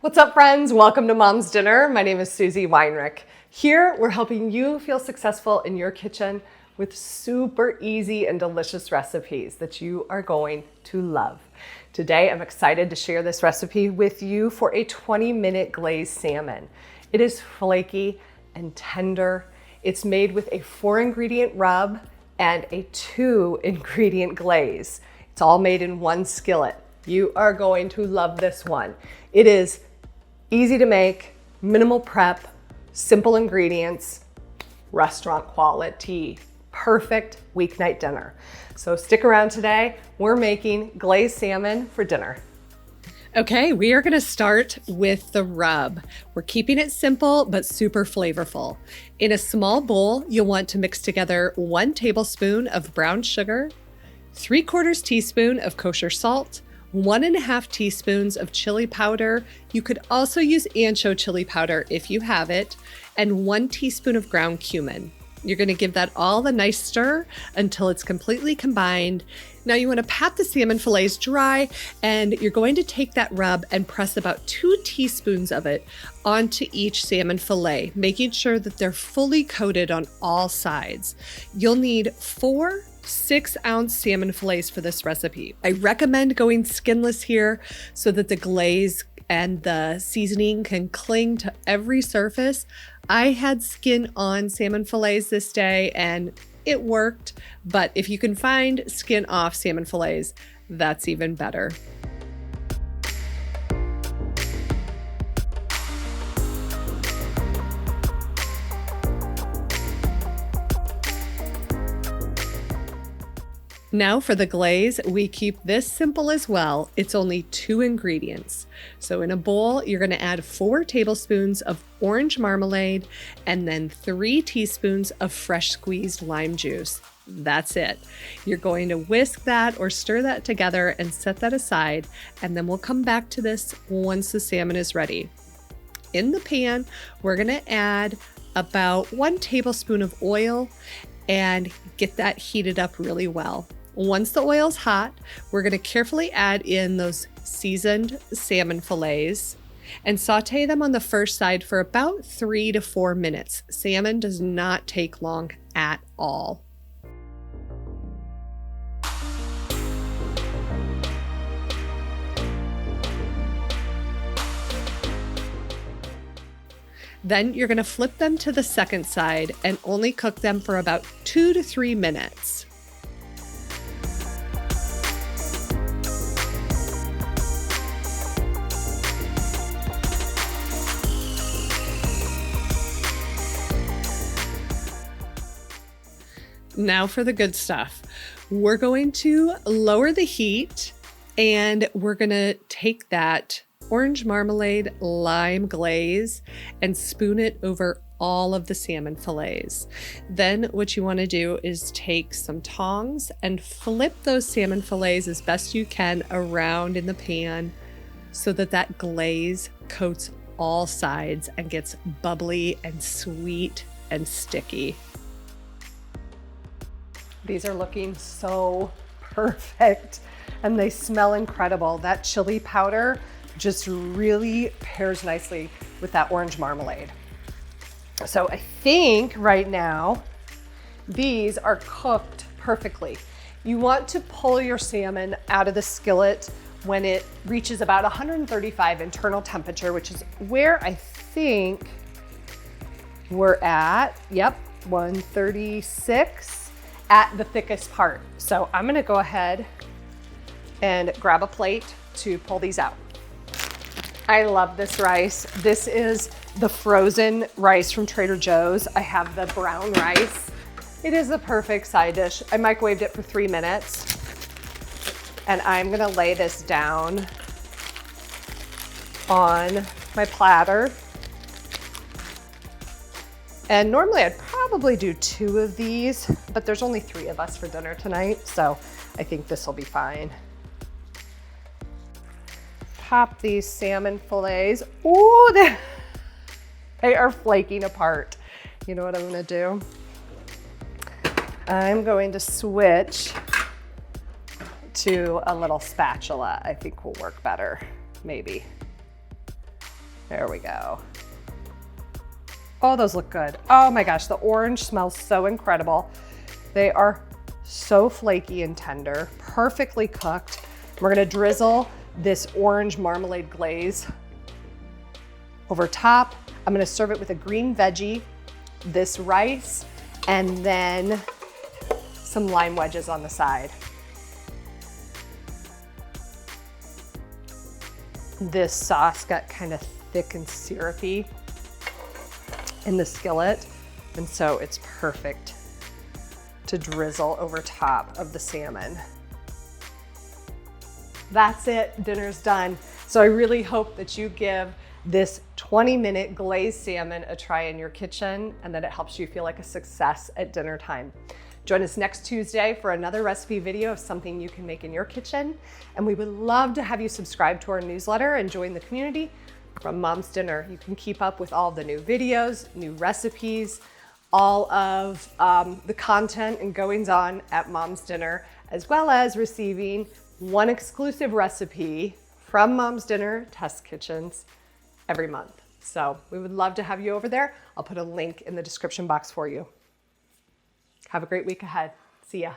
What's up, friends? Welcome to Mom's Dinner. My name is Susie Weinrich. Here, we're helping you feel successful in your kitchen with super easy and delicious recipes that you are going to love. Today, I'm excited to share this recipe with you for a 20-minute glazed salmon. It is flaky and tender. It's made with a 4-ingredient rub and a 2-ingredient glaze. It's all made in one skillet. You are going to love this one. It is easy to make, minimal prep, simple ingredients, restaurant quality, perfect weeknight dinner. So stick around today. We're making glazed salmon for dinner. Okay, we are gonna start with the rub. We're keeping it simple, but super flavorful. In a small bowl, you'll want to mix together 1 tablespoon of brown sugar, 3/4 teaspoon of kosher salt, 1.5 teaspoons of chili powder. You could also use ancho chili powder if you have it, and 1 teaspoon of ground cumin. You're gonna give that all a nice stir until it's completely combined. Now you wanna pat the salmon fillets dry, and you're going to take that rub and press about 2 teaspoons of it onto each salmon fillet, making sure that they're fully coated on all sides. You'll need 4 6-ounce salmon fillets for this recipe. I recommend going skinless here so that the glaze and the seasoning can cling to every surface. I had skin on salmon fillets this day and it worked, but if you can find skin off salmon fillets, that's even better. Now for the glaze, we keep this simple as well. It's only 2 ingredients. So in a bowl, you're gonna add 4 tablespoons of orange marmalade and then 3 teaspoons of fresh squeezed lime juice. That's it. You're going to whisk that or stir that together and set that aside, and then we'll come back to this once the salmon is ready. In the pan, we're gonna add about 1 tablespoon of oil and get that heated up really well. Once the oil's hot, we're gonna carefully add in those seasoned salmon fillets and saute them on the first side for about 3 to 4 minutes. Salmon does not take long at all. Then you're gonna flip them to the second side and only cook them for about 2 to 3 minutes. Now for the good stuff. We're going to lower the heat and we're gonna take that orange marmalade lime glaze and spoon it over all of the salmon fillets. Then what you want to do is take some tongs and flip those salmon fillets as best you can around in the pan so that that glaze coats all sides and gets bubbly and sweet and sticky. These are looking so perfect and they smell incredible. That chili powder just really pairs nicely with that orange marmalade. So I think right now, these are cooked perfectly. You want to pull your salmon out of the skillet when it reaches about 135 internal temperature, which is where I think we're at. Yep, 136 at the thickest part. So I'm gonna go ahead and grab a plate to pull these out. I love this rice. This is the frozen rice from Trader Joe's. I have the brown rice. It is the perfect side dish. I microwaved it for 3 minutes. And I'm gonna lay this down on my platter. And normally I'd probably do 2 of these, but there's only 3 of us for dinner tonight, so I think this will be fine. Pop these salmon fillets. Ooh, they are flaking apart. You know what I'm gonna do? I'm going to switch to a little spatula. I think will work better, maybe. There we go. Oh, those look good. Oh my gosh, the orange smells so incredible. They are so flaky and tender, perfectly cooked. We're gonna drizzle this orange marmalade glaze over top. I'm gonna serve it with a green veggie, this rice, and then some lime wedges on the side. This sauce got kind of thick and syrupy in the skillet, and so it's perfect to drizzle over top of the salmon. That's it, dinner's done. So I really hope that you give this 20-minute glazed salmon a try in your kitchen and that it helps you feel like a success at dinner time. Join us next Tuesday for another recipe video of something you can make in your kitchen. And we would love to have you subscribe to our newsletter and join the community from Mom's Dinner. You can keep up with all the new videos, new recipes, all of the content and goings on at Mom's Dinner, as well as receiving one exclusive recipe from Mom's Dinner Test Kitchens every month. So we would love to have you over there. I'll put a link in the description box for you. Have a great week ahead. See ya.